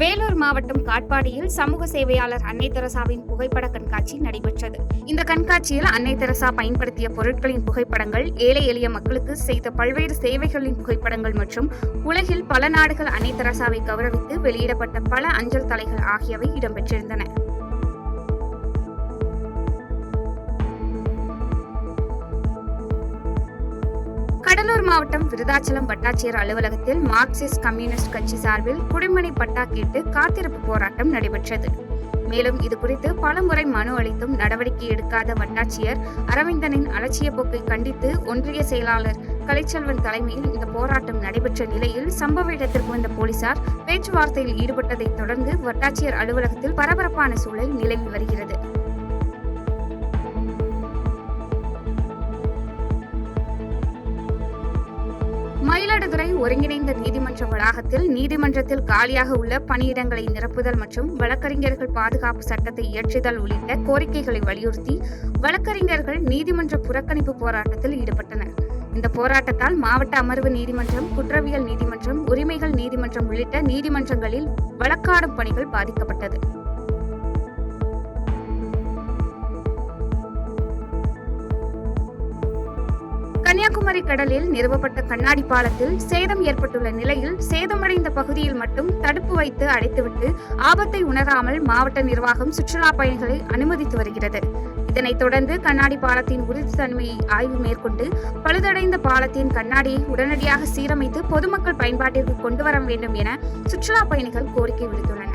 வேலூர் மாவட்டம் காட்பாடியில் சமூக சேவையாளர் அன்னை தெரசாவின் புகைப்பட கண்காட்சி நடைபெற்றது. இந்த கண்காட்சியில் அன்னை தெரசா பயன்படுத்திய பொருட்களின் புகைப்படங்கள், ஏழை எளிய மக்களுக்கு செய்த பல்வேறு சேவைகளின் புகைப்படங்கள் மற்றும் உலகில் பல நாடுகள் அன்னை தெரசாவை கௌரவித்து வெளியிடப்பட்ட பல அஞ்சல் தலைகள் ஆகியவை இடம்பெற்றிருந்தன. கடலூர் மாவட்டம் விருதாச்சலம் வட்டாட்சியர் அலுவலகத்தில் மார்க்சிஸ்ட் கம்யூனிஸ்ட் கட்சி சார்பில் குடிமனை பட்டா கேட்டு காத்திருப்பு போராட்டம் நடைபெற்றது. மேலும் இதுகுறித்து பலமுறை மனு அளித்தும் நடவடிக்கை எடுக்காத வட்டாட்சியர் அரவிந்தனின் அலட்சிய போக்கை கண்டித்து ஒன்றிய செயலாளர் கலைச்செல்வன் தலைமையில் இந்த போராட்டம் நடைபெற்ற நிலையில் சம்பவ இடத்திற்கு வந்த போலீசார் பேச்சுவார்த்தையில் ஈடுபட்டதை தொடர்ந்து வட்டாட்சியர் அலுவலகத்தில் பரபரப்பான சூழல் நிலவி வருகிறது. மயிலாடுதுறை ஒருங்கிணைந்த நீதிமன்ற வளாகத்தில் நீதிமன்றத்தில் காலியாக உள்ள பணியிடங்களை நிரப்புதல் மற்றும் வழக்கறிஞர்கள் பாதுகாப்பு சட்டத்தை இயற்றுதல் உள்ளிட்ட கோரிக்கைகளை வலியுறுத்தி வழக்கறிஞர்கள் நீதிமன்ற புறக்கணிப்பு போராட்டத்தில் ஈடுபட்டனர். இந்த போராட்டத்தால் மாவட்ட அமர்வு நீதிமன்றம், குற்றவியல் நீதிமன்றம், உரிமைகள் நீதிமன்றம் உள்ளிட்ட நீதிமன்றங்களில் வழக்காடும் பணிகள் பாதிக்கப்பட்டது. கன்னியாகுமரி கடலில் நிறுவப்பட்ட கண்ணாடி பாலத்தில் சேதம் ஏற்பட்டுள்ள நிலையில் சேதமடைந்த பகுதியில் மட்டும் தடுப்பு வைத்து அடைத்துவிட்டு ஆபத்தை உணராமல் மாவட்ட நிர்வாகம் சுற்றுலா பயணிகளை அனுமதித்து வருகிறது. இதனைத் தொடர்ந்து கண்ணாடி பாலத்தின் உறுதித்தன்மையை ஆய்வு மேற்கொண்டு பழுதடைந்த பாலத்தின் கண்ணாடியை உடனடியாக சீரமைத்து பொதுமக்கள் பயன்பாட்டிற்கு கொண்டு வர வேண்டும் என சுற்றுலா பயணிகள் கோரிக்கை விடுத்துள்ளனர்.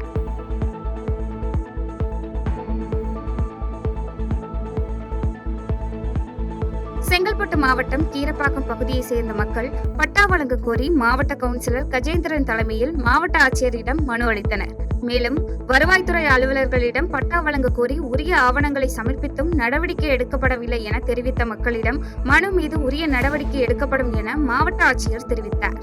செங்கல்பட்டு மாவட்டம் கீரப்பாக்கம் பகுதியை சேர்ந்த மக்கள் பட்டா வழங்க கோரி மாவட்ட கவுன்சிலர் கஜேந்திரன் தலைமையில் மாவட்ட ஆட்சியரிடம் மனு அளித்தனர். மேலும் வருவாய்த்துறை அலுவலர்களிடம் பட்டா வழங்க கோரி உரிய ஆவணங்களை சமர்ப்பித்தும் நடவடிக்கை எடுக்கப்படவில்லை என தெரிவித்த மக்களிடம் மனு மீது உரிய நடவடிக்கை எடுக்கப்படும் என மாவட்ட ஆட்சியர் தெரிவித்தார்.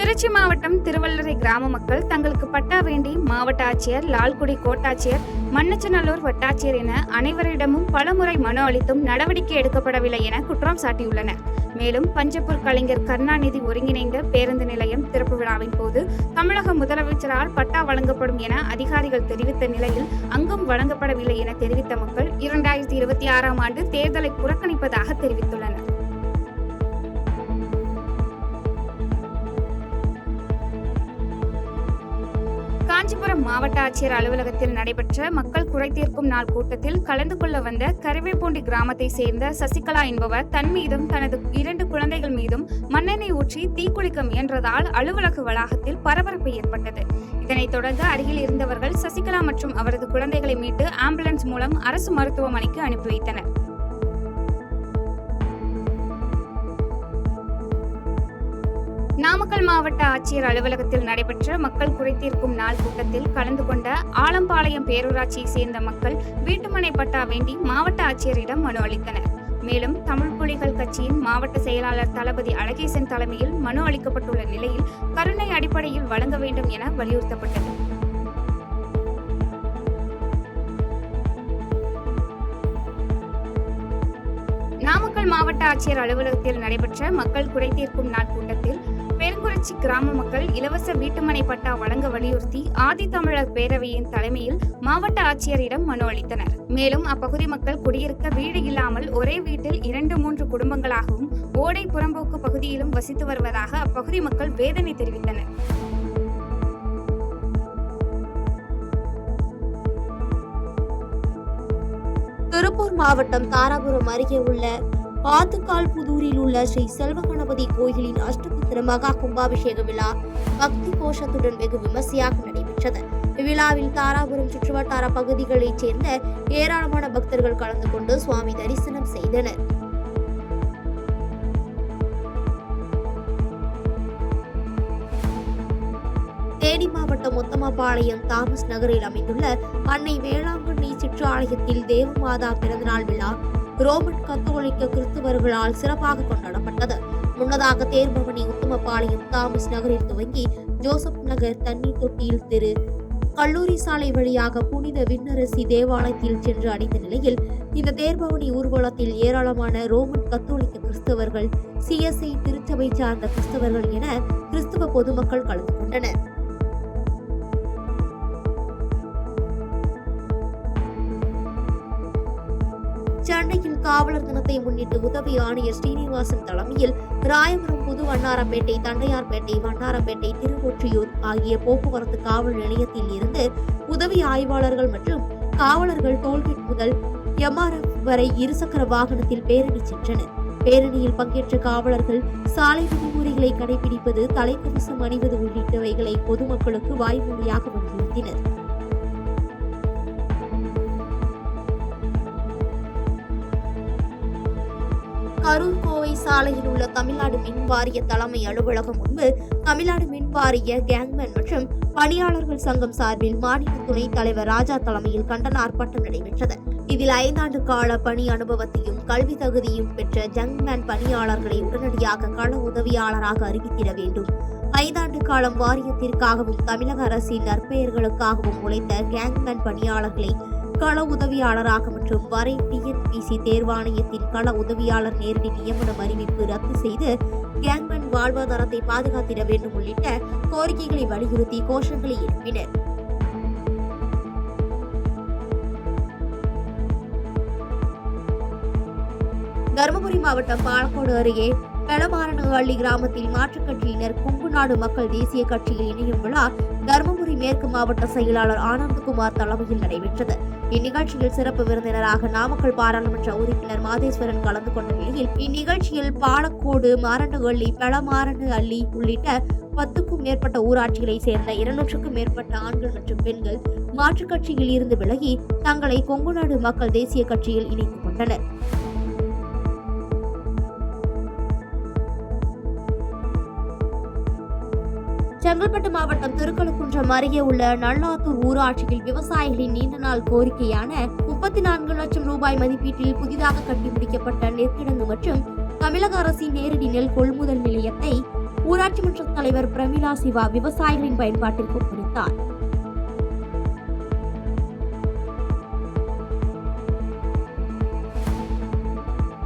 திருச்சி மாவட்டம் திருவள்ளரை கிராம மக்கள் தங்களுக்கு பட்டா வேண்டி மாவட்ட ஆட்சியர், லால்குடி கோட்டாட்சியர், மண்ணச்சநல்லூர் வட்டாட்சியர் என அனைவரிடமும் பலமுறை மனு அளித்தும் நடவடிக்கை எடுக்கப்படவில்லை என குற்றம் சாட்டியுள்ளனர். மேலும் பஞ்சப்பூர் கலைஞர் கருணாநிதி ஒருங்கிணைந்த பேருந்து நிலையம் திறப்பு விழாவின் போது தமிழக முதலமைச்சரால் பட்டா வழங்கப்படும் என அதிகாரிகள் தெரிவித்த நிலையில் அங்கும் வழங்கப்படவில்லை என தெரிவித்த மக்கள் 2026ஆம் ஆண்டு தேர்தலை புறக்கணிப்பதாக தெரிவித்துள்ளனர். காஞ்சிபுரம் மாவட்ட ஆட்சியர் அலுவலகத்தில் நடைபெற்ற மக்கள் குறைதீர்க்கும் நாள் கூட்டத்தில் கலந்து கொள்ள வந்த கருவேப்பூண்டி கிராமத்தை சேர்ந்த சசிகலா என்பவர் தன் மீதும் தனது 2 குழந்தைகள் மீதும் மண்ணெண்ணெய் ஊற்றி தீக்குளிக்க முயன்றதால் அலுவலக வளாகத்தில் பரபரப்பு ஏற்பட்டது. இதனைத் தொடர்ந்து அருகில் இருந்தவர்கள் சசிகலா மற்றும் அவரது குழந்தைகளை மீட்டு ஆம்புலன்ஸ் மூலம் அரசு மருத்துவமனைக்கு அனுப்பி வைத்தனர். நாமக்கல் மாவட்ட ஆட்சியர் அலுவலகத்தில் நடைபெற்ற மக்கள் குறைதீர்க்கும் நாள் கூட்டத்தில் கலந்து கொண்ட ஆலம்பாளையம் பேரூராட்சியை சேர்ந்த மக்கள் வீட்டுமனை பட்டா வேண்டி மாவட்ட ஆட்சியரிடம் மனு அளித்தனர். மேலும் தமிழ் புலிகள் கட்சியின் மாவட்ட செயலாளர் தளபதி அழகேசன் தலைமையில் மனு அளிக்கப்பட்டுள்ள நிலையில் கருணை அடிப்படையில் வழங்க வேண்டும் என வலியுறுத்தப்பட்டது. நாமக்கல் மாவட்ட ஆட்சியர் அலுவலகத்தில் நடைபெற்ற மக்கள் குறைதீர்க்கும் நாள் கூட்டத்தில் பெருங்குறிச்சி கிராம மக்கள் இலவச வீட்டுமனை பட்டா வழங்க வலியுறுத்தி ஆதித்தமிழர் பேரவையின் தலைமையில் மாவட்ட ஆட்சியரிடம் மனு அளித்தனர். மேலும் அப்பகுதி மக்கள் குடியிருக்க வீடு இல்லாமல் ஒரே வீட்டில் 2-3 குடும்பங்களாகவும் ஓடை புறம்போக்கு பகுதியிலும் வசித்து வருவதாக அப்பகுதி மக்கள் வேதனை தெரிவித்தனர். திருப்பூர் மாவட்டம் தாராபுரம் அருகே உள்ள ஆத்துக்கால் புதூரில் உள்ள ஸ்ரீ செல்வ கணபதி கோயிலின் அஷ்டபுத்திர மகா கும்பாபிஷேக விழா பக்தி கோஷத்துடன் வெகு விமர்சையாக நடைபெற்றது. இவ்விழாவில் தாராபுரம் சுற்றுவட்டார பகுதிகளைச் சேர்ந்த ஏராளமான பக்தர்கள் கலந்து கொண்டு சுவாமி தரிசனம் செய்தனர். தேனி மாவட்டம் முத்தமபாளையம் தாமஸ் நகரில் அமைந்துள்ள அன்னை வேளாங்கண்ணி சிற்றாலயத்தில் தேவமாதா பிறந்தநாள் விழா ரோமன் கத்தோலிக்க கிறிஸ்தவர்களால் சிறப்பாக கொண்டாடப்பட்டது. முன்னதாக தேர்பவனி உத்தமபாளையம் தாமஸ் நகரில் துவங்கி ஜோசப் நகர் தண்ணீர் தொட்டியில் திரு கல்லூரி சாலை வழியாக புனித விண்ணரசி தேவாலயத்தில் சென்று அடைந்த நிலையில் இந்த தேர்பவனி ஊர்வலத்தில் ஏராளமான ரோமன் கத்தோலிக்க கிறிஸ்தவர்கள், சிஎஸ்ஐ திருச்சபை சார்ந்த கிறிஸ்தவர்கள் என கிறிஸ்தவ பொதுமக்கள் கலந்து கொண்டனர். சென்னையில் காவலர் தினத்தை முன்னிட்டு உதவி ஆணையர் ஸ்ரீனிவாசன் தலைமையில் ராயபுரம், புது வண்ணாரப்பேட்டை, தண்டையார்பேட்டை, வண்ணாரப்பேட்டை, திருவொற்றியூர் ஆகிய போக்குவரத்து காவல் நிலையத்தில் இருந்து உதவி ஆய்வாளர்கள் மற்றும் காவலர்கள் டோல்கேட் முதல் MRF வரை இருசக்கர வாகனத்தில் பேரணி சென்றனர். பேரணியில் பங்கேற்ற காவலர்கள் சாலை விதிமுறைகளை கடைபிடிப்பது, தலைக்கவசம் அணிவது உள்ளிட்டவைகளை பொதுமக்களுக்கு வாய்மொழியாக வலியுறுத்தினர். கரூர் கோவை சாலையில் உள்ள தமிழ்நாடு மின் வாரிய தலைமை அலுவலகம் முன்பு தமிழ்நாடு மின் வாரிய கேங்மேன் மற்றும் பணியாளர்கள் சங்கம் சார்பில் மாநில துணைத் தலைவர் ராஜா தலைமையில் கண்டன ஆர்ப்பாட்டம் நடைபெற்றது. இதில் 5 ஆண்டு கால பணி அனுபவத்தையும் கல்வி தகுதியும் பெற்ற ஜங்மேன் பணியாளர்களை உடனடியாக கள உதவியாளராக அறிவித்திட வேண்டும். 5 ஆண்டு காலம் வாரியத்திற்காகவும் தமிழக அரசின் நற்பெயர்களுக்காகவும் உழைத்த கேங்மேன் பணியாளர்களை கள உதவியாளராக மற்றும் வரை TNPC தேர்வாணையத்தின் கள உதவியாளர் நேரடி நியமனம் அறிவிப்பு ரத்து செய்து கேங்மேன் வாழ்வாதாரத்தை பாதுகாத்திட வேண்டும் உள்ளிட்ட கோரிக்கைகளை வலியுறுத்தி கோஷங்களை எழுப்பினர். தருமபுரி மாவட்டம் பாலக்கோடு அருகே பெலமாரனஹள்ளி கிராமத்தில் மாற்றுக் கட்சியினர் கொங்குநாடு மக்கள் தேசிய கட்சியில் இணையும் விழா தருமபுரி மேற்கு மாவட்ட செயலாளர் ஆனந்தகுமார் தலைமையில் நடைபெற்றது. இந்நிகழ்ச்சியில் சிறப்பு விருந்தினராக நாமக்கல் பாராளுமன்ற உறுப்பினர் மாதேஸ்வரன் கலந்து கொண்ட நிலையில் இந்நிகழ்ச்சியில் பாலக்கோடு, மாரனஹள்ளி, பெலமாரனஹள்ளி உள்ளிட்ட 10க்கும் மேற்பட்ட ஊராட்சிகளை சேர்ந்த 200க்கும் மேற்பட்ட ஆண்கள் மற்றும் பெண்கள் மாற்றுக் கட்சியில் இருந்து விலகி தங்களை கொங்குநாடு மக்கள் தேசிய கட்சியில் இணைத்துக் கொண்டனர். செங்கல்பட்டு மாவட்டம் திருக்கழுக்குன்றம் அருகே உள்ள நல்லாத்தூர் ஊராட்சியில் விவசாயிகளின் நீண்ட நாள் கோரிக்கையான 34 லட்சம் ரூபாய் மதிப்பீட்டில் புதிதாக கட்டி முடிக்கப்பட்ட நெற்கிடங்கு மற்றும் தமிழக அரசின் நேரடி நெல் கொள்முதல் நிலையத்தை ஊராட்சி மன்ற தலைவர் பிரமிளா சிவா விவசாயிகளின் பயன்பாட்டிற்கு ஒப்படைத்தார்.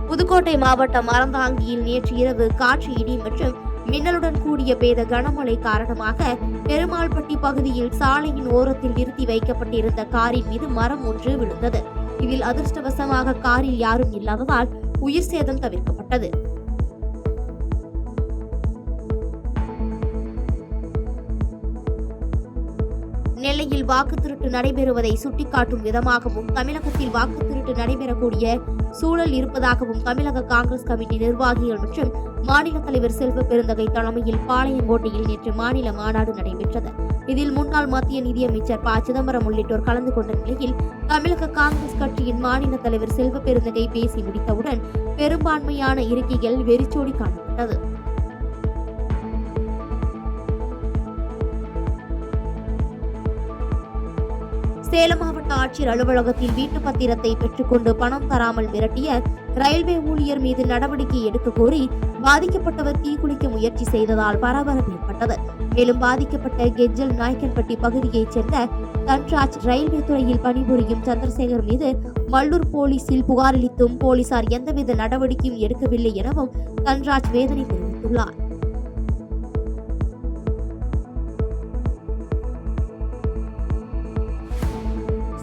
புதுக்கோட்டை மாவட்டம் அறந்தாங்கியில் நேற்று இரவு காற்று, இடி மற்றும் மின்னலுடன் கூடிய பெய்த கனமழை காரணமாக பெருமாள்பட்டி பகுதியில் சாலையின் ஓரத்தில் நிறுத்தி வைக்கப்பட்டிருந்த காரின் மீது மரம் ஒன்று விழுந்தது. இதில் அதிர்ஷ்டவசமாக காரில் யாரும் இல்லாததால் உயிர் சேதம் தவிர்க்கப்பட்டது. நெல்லையில் வாக்கு திருட்டு நடைபெறுவதை சுட்டிக்காட்டும் விதமாகவும் தமிழகத்தில் வாக்கு திருட்டு நடைபெறக்கூடிய சூழல் இருப்பதாகவும் தமிழக காங்கிரஸ் கமிட்டி நிர்வாகிகள் மற்றும் மாநில தலைவர் செல்வ பெருந்தகை தலைமையில் பாளையங்கோட்டையில் நேற்று மாநில மாநாடு நடைபெற்றது. இதில் முன்னாள் மத்திய நிதியமைச்சர் ப. சிதம்பரம் உள்ளிட்டோர் கலந்து கொண்ட நிலையில் தமிழக காங்கிரஸ் கட்சியின் மாநில தலைவர் செல்வ பெருந்தகை பேசி முடித்தவுடன் பெரும்பான்மையான இருக்கைகள் வெறிச்சோடி காணப்பட்டது. சேலம் மாவட்ட ஆட்சியர் அலுவலகத்தில் வீட்டு பத்திரத்தை பெற்றுக்கொண்டு பணம் தராமல் மிரட்டிய ரயில்வே ஊழியர் மீது நடவடிக்கை எடுக்க கோரி பாதிக்கப்பட்டவர் தீக்குளிக்க முயற்சி செய்ததால் பரபரப்பு ஏற்பட்டது. மேலும் பாதிக்கப்பட்ட கெஜ்ஜல் நாயக்கன்பட்டி பகுதியைச் சேர்ந்த தன்ராஜ் ரயில்வே துறையில் பணிபுரியும் சந்திரசேகர் மீது மல்லூர் போலீசில் புகாரளித்தும் போலீசார் எந்தவித நடவடிக்கையும் எடுக்கவில்லை எனவும் தன்ராஜ் வேதனை தெரிவித்துள்ளார்.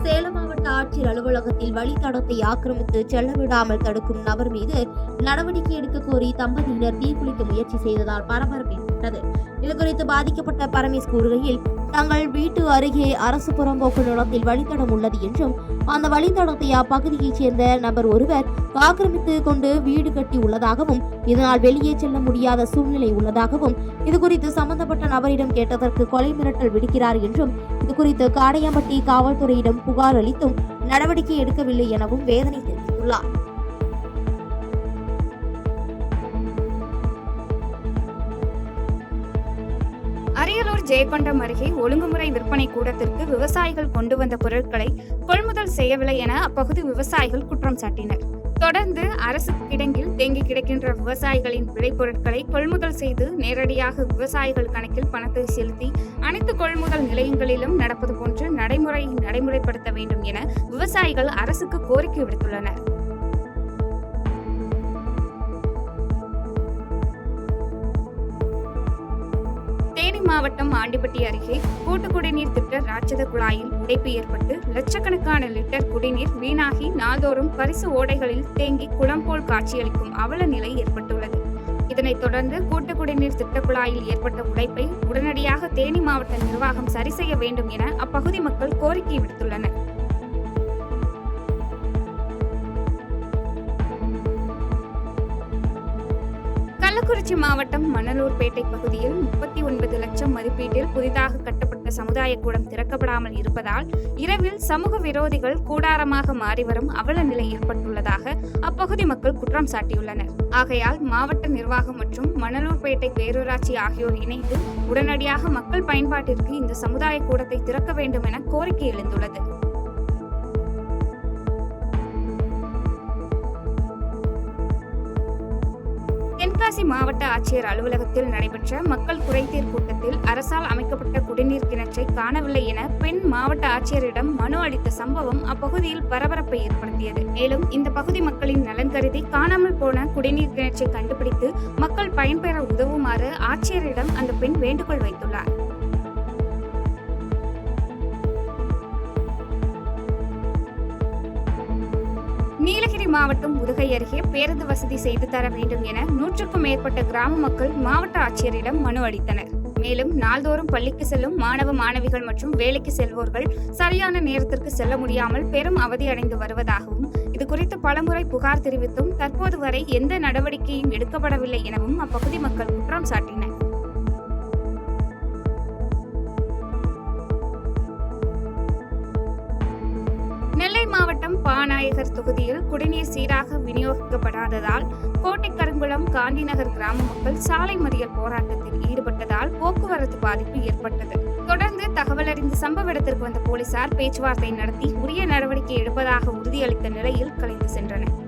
சேலம் மாவட்ட ஆட்சியர் அலுவலகத்தில் வழித்தடத்தை ஆக்கிரமித்து செல்ல விடாமல் தடுக்கும் நபர் மீது நடவடிக்கை எடுக்க கோரி தம்பதியினர் தீக்குளிக்க முயற்சி செய்ததால் பரபரப்பு ஏற்பட்டது. இதுகுறித்து பாதிக்கப்பட்ட பரமேஷ் கூறுகையில், தங்கள் வீட்டு அருகே அரசு புறம்போக்கு நிலத்தில் வழித்தடம் உள்ளது என்றும் அந்த வழித்தடத்தை அப்பகுதியைச் சேர்ந்த நபர் ஒருவர் ஆக்கிரமித்து கொண்டு வீடு கட்டி உள்ளதாகவும் இதனால் வெளியே செல்ல முடியாத சூழ்நிலை உள்ளதாகவும் இதுகுறித்து சம்பந்தப்பட்ட நபரிடம் கேட்டதற்கு கொலை மிரட்டல் விடுக்கிறார் என்றும் இதுகுறித்து காடையாம்பட்டி காவல்துறையிடம் புகார் அளித்தும் நடவடிக்கை எடுக்கவில்லை எனவும் வேதனை தெரிவித்துள்ளார். அரியலூர் ஜெயங்கொண்டம் அருகே ஒழுங்குமுறை விற்பனை கூடத்திற்கு விவசாயிகள் கொண்டு வந்த பொருட்களை கொள்முதல் செய்யவில்லை என அப்பகுதி விவசாயிகள் குற்றம் சாட்டினர். தொடர்ந்து அரசு கிடங்கில் தேங்கி கிடக்கின்ற விவசாயிகளின் விளைபொருட்களை கொள்முதல் செய்து நேரடியாக விவசாயிகள் கணக்கில் பணத்தை செலுத்தி அனைத்து கொள்முதல் நிலையங்களிலும் நடப்பது போன்று நடைமுறைப்படுத்த வேண்டும் என விவசாயிகள் அரசுக்கு கோரிக்கை விடுத்துள்ளனர். தேனி மாவட்டம் ஆண்டிப்பட்டி அருகே கூட்டு குடிநீர் திட்ட ராட்சத குழாயில் உடைப்பு ஏற்பட்டு லட்சக்கணக்கான லிட்டர் குடிநீர் வீணாகி நாள்தோறும் பரிசு ஓடைகளில் தேங்கி குளம் போல் காட்சியளிக்கும் அவல நிலை ஏற்பட்டுள்ளது. இதனைத் தொடர்ந்து கூட்டு குடிநீர் திட்ட குழாயில் ஏற்பட்ட உடைப்பை உடனடியாக தேனி மாவட்ட நிர்வாகம் சரி செய்ய வேண்டும் என அப்பகுதி மக்கள் கோரிக்கை விடுத்துள்ளனர். கள்ளக்குறிச்சி மாவட்டம் மணலூர்பேட்டை பகுதியில் 39 லட்சம் மதிப்பீட்டில் புதிதாக கட்டப்பட்ட சமுதாய கூடம் திறக்கப்படாமல் இருப்பதால் இரவில் சமூக விரோதிகள் கூடாரமாக மாறி வரும் அவல நிலை ஏற்பட்டுள்ளதாக அப்பகுதி மக்கள் குற்றம் சாட்டியுள்ளனர். ஆகையால் மாவட்ட நிர்வாகம் மற்றும் மணலூர்பேட்டை பேரூராட்சி ஆகியோர் இணைந்து உடனடியாக மக்கள் பயன்பாட்டிற்கு இந்த சமுதாய கூடத்தை திறக்க வேண்டும் என கோரிக்கை எழுந்துள்ளது. தென்காசி மாவட்ட ஆட்சியர் அலுவலகத்தில் நடைபெற்ற மக்கள் குறைதீர் கூட்டத்தில் அரசால் அமைக்கப்பட்ட குடிநீர் கிணற்றை காணவில்லை என பெண் மாவட்ட ஆட்சியரிடம் மனு அளித்த சம்பவம் அப்பகுதியில் பரபரப்பை ஏற்படுத்தியது. மேலும் இந்த பகுதி மக்களின் நலன் கருதி காணாமல் போன குடிநீர் கிணற்றை கண்டுபிடித்து மக்கள் பயன்பெற உதவுமாறு ஆட்சியரிடம் அந்த பெண் வேண்டுகோள் வைத்துள்ளார். நீலகிரி மாவட்டம் உதகை அருகே பேருந்து வசதி செய்து தர வேண்டும் என 100க்கும் மேற்பட்ட கிராம மக்கள் மாவட்ட ஆட்சியரிடம் மனு அளித்தனர். மேலும் நாள்தோறும் பள்ளிக்கு செல்லும் மாணவ மாணவிகள் மற்றும் வேலைக்கு செல்வோர்கள் சரியான நேரத்திற்கு செல்ல முடியாமல் பெரும் அவதியடைந்து வருவதாகவும் இதுகுறித்து பலமுறை புகார் தெரிவித்தும் தற்போது வரை எந்த நடவடிக்கையும் எடுக்கப்படவில்லை எனவும் அப்பகுதி மக்கள் குற்றம் சாட்டினர். நெல்லை மாவட்டம் பாநாயகர் தொகுதியில் குடிநீர் சீராக விநியோகிக்கப்படாததால் கோட்டைக்கருங்குளம் காந்திநகர் கிராம மக்கள் சாலை மறியல் போராட்டத்தில் ஈடுபட்டதால் போக்குவரத்து பாதிப்பு ஏற்பட்டது. தொடர்ந்து தகவல் அறிந்து சம்பவ இடத்திற்கு வந்த போலீசார் பேச்சுவார்த்தை நடத்தி உரிய நடவடிக்கை எடுப்பதாக உறுதியளித்த நிலையில் கலைந்து சென்றனர்.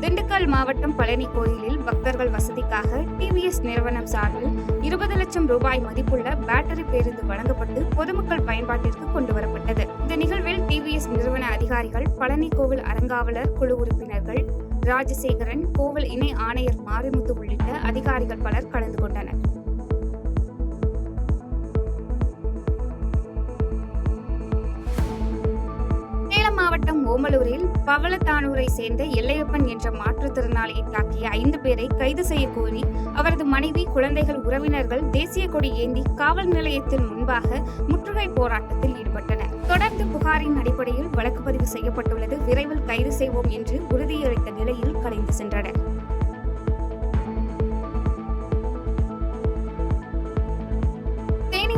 திண்டுக்கல் மாவட்டம் பழனி கோயிலில் பக்தர்கள் வசதிக்காக டிவிஎஸ் நிறுவனம் சார்பில் 20 லட்சம் ரூபாய் மதிப்புள்ள பேட்டரி பேருந்து வழங்கப்பட்டு பொதுமக்கள் பயன்பாட்டிற்கு கொண்டுவரப்பட்டது. இந்த நிகழ்வில் டிவிஎஸ் நிறுவன அதிகாரிகள், பழனி கோவில் அறங்காவலர் குழு உறுப்பினர்கள் ராஜசேகரன், கோவில் இணை ஆணையர் மாரிமுத்து உள்ளிட்ட அதிகாரிகள் பலர் கலந்து கொண்டனர். மாவட்டம் ஓமலூரில் பவளத்தானூரை சேர்ந்த எல்லையப்பன் என்ற மாற்றுத்திறனாளியை தாக்கிய 5 பேரை கைது செய்ய கோரி அவரது மனைவி, குழந்தைகள், உறவினர்கள் தேசிய கொடி ஏந்தி காவல் நிலையத்தின் முன்பாக முற்றுகை போராட்டத்தில் ஈடுபட்டனர். தொடர்ந்து புகாரின் அடிப்படையில் வழக்கு பதிவு செய்யப்பட்டுள்ளது. விரைவில் கைது செய்வோம் என்று உறுதியளித்த நிலையில் கலைந்து சென்றனர்.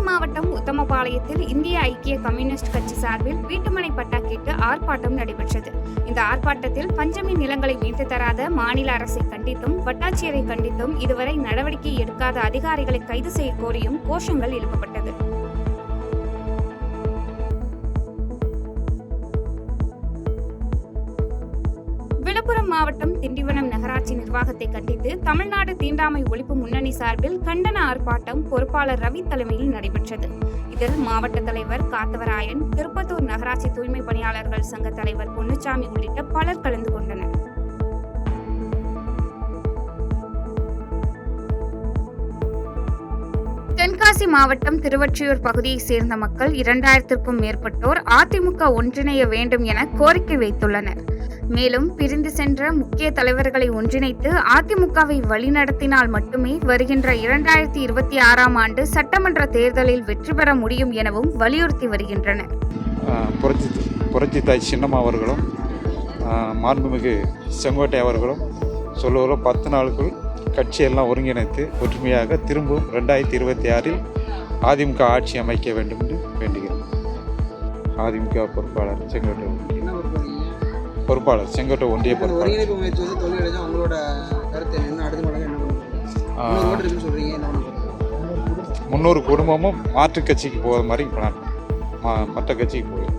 மாவட்டம் உத்தமபாளையத்தில் இந்திய ஐக்கிய கம்யூனிஸ்ட் கட்சி சார்பில் வீட்டுமனை பட்டா கேட்டு ஆர்ப்பாட்டம் நடைபெற்றது. இந்த ஆர்ப்பாட்டத்தில் பஞ்சமி நிலங்களை மீட்டு தராத மாநில அரசை கண்டித்தும், வட்டாட்சியரை கண்டித்தும் இதுவரை நடவடிக்கை எடுக்காத அதிகாரிகளை கைது செய்ய கோரியும் கோஷங்கள் எழுப்பப்பட்டது. விழுப்புரம் மாவட்டம் திண்டிவனம் நகராட்சி நிர்வாகத்தை கண்டித்து தமிழ்நாடு தீண்டாமை ஒழிப்பு முன்னணி சார்பில் கண்டன ஆர்ப்பாட்டம் பொறுப்பாளர் ரவி தலைமையில் நடைபெற்றது. இதில் மாவட்ட தலைவர் காத்தவராயன், திருப்பத்தூர் நகராட்சி தூய்மை பணியாளர்கள் சங்க தலைவர் பொன்னுச்சாமி உள்ளிட்ட பலர் கலந்து கொண்டனர். தென்காசி மாவட்டம் திருவொற்றியூர் பகுதியைச் சேர்ந்த மக்கள் 2000க்கும் மேற்பட்டோர் அதிமுக ஒன்றிணைய வேண்டும் என கோரிக்கை வைத்துள்ளனர். மேலும் பிரிந்து சென்ற முக்கிய தலைவர்களை ஒன்றிணைத்து அதிமுகவை வழிநடத்தினால் மட்டுமே வருகின்ற 2026ஆம் ஆண்டு சட்டமன்ற தேர்தலில் வெற்றி பெற முடியும் எனவும் வலியுறுத்தி வருகின்றனர். புரட்சி தாய் சின்னம்மா அவர்களும் மாண்புமிகு செங்கோட்டை அவர்களும் சொல்லுவதுல 10 நாளுக்குள் கட்சியெல்லாம் ஒருங்கிணைத்து ஒற்றுமையாக திரும்பவும் 2026இல் அதிமுக ஆட்சி அமைக்க வேண்டும் என்று வேண்டுகிறோம். அதிமுக பொறுப்பாளர் செங்கோட்டை ஒன்றிய பொறுப்பாளர். 300 குடும்பமும் மாற்றுக் கட்சிக்கு போகிற மாதிரி பிளான். மற்ற கட்சிக்கு போயிடும்.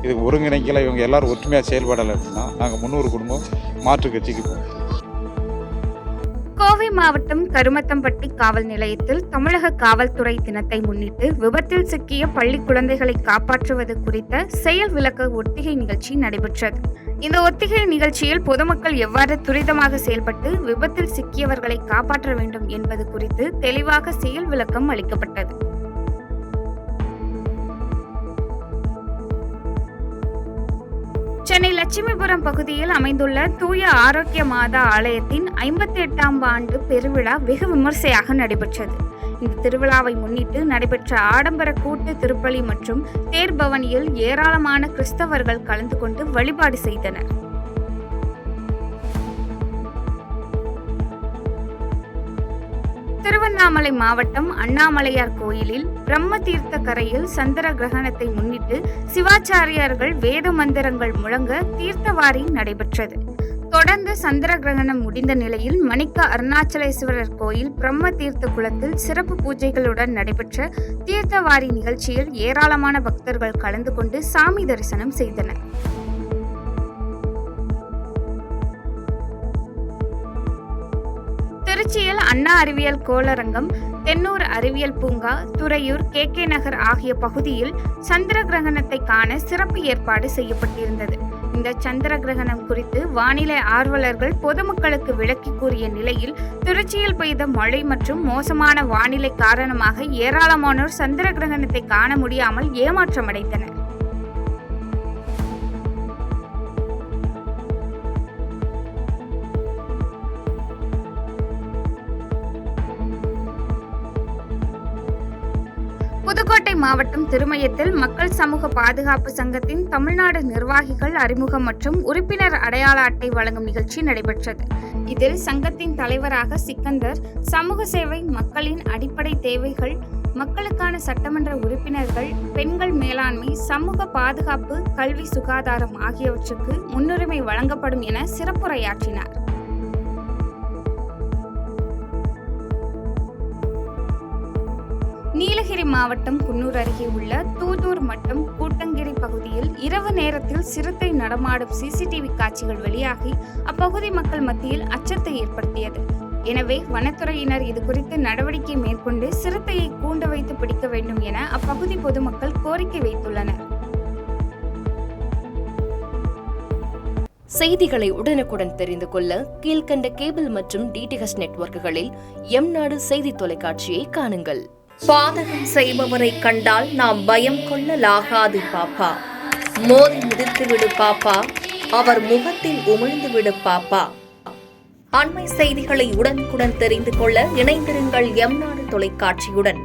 இது ஒருங்கிணைக்கல, இவங்க எல்லாரும் ஒற்றுமையாக செயல்படலை அப்படின்னா நாங்கள் 300 குடும்பம் மாற்று கட்சிக்கு போவோம். கோவை மாவட்டம் கருமத்தம்பட்டி காவல் நிலையத்தில் தமிழக காவல்துறை தினத்தை முன்னிட்டு விபத்தில் சிக்கிய பள்ளி குழந்தைகளை காப்பாற்றுவது குறித்த செயல் விளக்க ஒத்திகை நிகழ்ச்சி நடைபெற்றது. இந்த ஒத்திகை நிகழ்ச்சியில் பொதுமக்கள் எவ்வாறு துரிதமாக செயல்பட்டு விபத்தில் சிக்கியவர்களை காப்பாற்ற வேண்டும் என்பது குறித்து தெளிவாக செயல் விளக்கம் அளிக்கப்பட்டது. சென்னை லட்சுமிபுரம் பகுதியில் அமைந்துள்ள தூய ஆரோக்கிய மாதா ஆலயத்தின் 58ஆம் ஆண்டு பெருவிழா வெகு விமர்சையாக நடைபெற்றது. இந்த திருவிழாவை முன்னிட்டு நடைபெற்ற ஆடம்பர கூட்டு திருப்பலி மற்றும் தேர்பவனியில் ஏராளமான கிறிஸ்தவர்கள் கலந்து கொண்டு வழிபாடு செய்தனர். திருவண்ணாமலை மாவட்டம் அண்ணாமலையார் கோயிலில் பிரம்ம தீர்த்த கரையில் சந்திர கிரகணத்தை முன்னிட்டு சிவாச்சாரியார்கள் வேத மந்திரங்கள் முழங்க தீர்த்தவாரி நடைபெற்றது. தொடர்ந்து சந்திர கிரகணம் முடிந்த நிலையில் மணிக்கா அருணாச்சலேஸ்வரர் கோயில் பிரம்ம தீர்த்த குளத்தில் சிறப்பு பூஜைகளுடன் நடைபெற்ற தீர்த்தவாரி நிகழ்ச்சியில் ஏராளமான பக்தர்கள் கலந்து கொண்டு சாமி தரிசனம் செய்தனர். திருச்சியில் அண்ணா அறிவியல் கோளரங்கம், தென்னூர் அறிவியல் பூங்கா, துறையூர், KK நகர் ஆகிய பகுதியில் சந்திர கிரகணத்தை காண சிறப்பு ஏற்பாடு செய்யப்பட்டிருந்தது. இந்த சந்திர கிரகணம் குறித்து வானிலை ஆர்வலர்கள் பொதுமக்களுக்கு விளக்கி கூறிய நிலையில் திருச்சியில் பெய்த மழை மற்றும் மோசமான வானிலை காரணமாக ஏராளமானோர் சந்திர கிரகணத்தை காண முடியாமல் ஏமாற்றமடைந்தனர். புதுக்கோட்டை மாவட்டம் திருமயத்தில் மக்கள் சமூக பாதுகாப்பு சங்கத்தின் தமிழ்நாடு நிர்வாகிகள் அறிமுகம் மற்றும் உறுப்பினர் அடையாள அட்டை வழங்கும் நிகழ்ச்சி நடைபெற்றது. இதில் சங்கத்தின் தலைவராக சிக்கந்தர், சமூக சேவை, மக்களின் அடிப்படை தேவைகள், மக்களுக்கான சட்டமன்ற உறுப்பினர்கள், பெண்கள் மேலாண்மை, சமூக பாதுகாப்பு, கல்வி, சுகாதாரம் ஆகியவற்றுக்கு முன்னுரிமை வழங்கப்படும் என சிறப்புரையாற்றினார். நீலகிரி மாவட்டம் குன்னூர் அருகே உள்ள தூதூர் மற்றும் கூட்டங்கிரி பகுதியில் இரவு நேரத்தில் சிறுத்தை நடமாடும் CCTV காட்சிகள் வெளியாகி அப்பகுதி மக்கள் மத்தியில் அச்சத்தை ஏற்படுத்தியது. எனவே வனத்துறையினர் இதுகுறித்து நடவடிக்கை மேற்கொண்டு சிறுத்தையை கூண்டு வைத்து பிடிக்க வேண்டும் என அப்பகுதி பொதுமக்கள் கோரிக்கை வைத்துள்ளனர். செய்திகளை உடனுக்குடன் தெரிந்து கொள்ள கீழ்கண்ட கேபிள் மற்றும் DTH நெட்வொர்க்குகளில் எம்நாடு செய்தி தொலைக்காட்சியை காணுங்கள். பாதகம் செய்பவரை கண்டால் நாம் பயம் கொள்ளலாகாது பாப்பா. மோதி மிதித்துவிடு பாப்பா, அவர் முகத்தில் உமிழ்ந்துவிடு பாப்பா. அண்மை செய்திகளை உடனுக்குடன் தெரிந்து கொள்ள இணைந்திருங்கள் எம்நாடு தொலைக்காட்சியுடன்.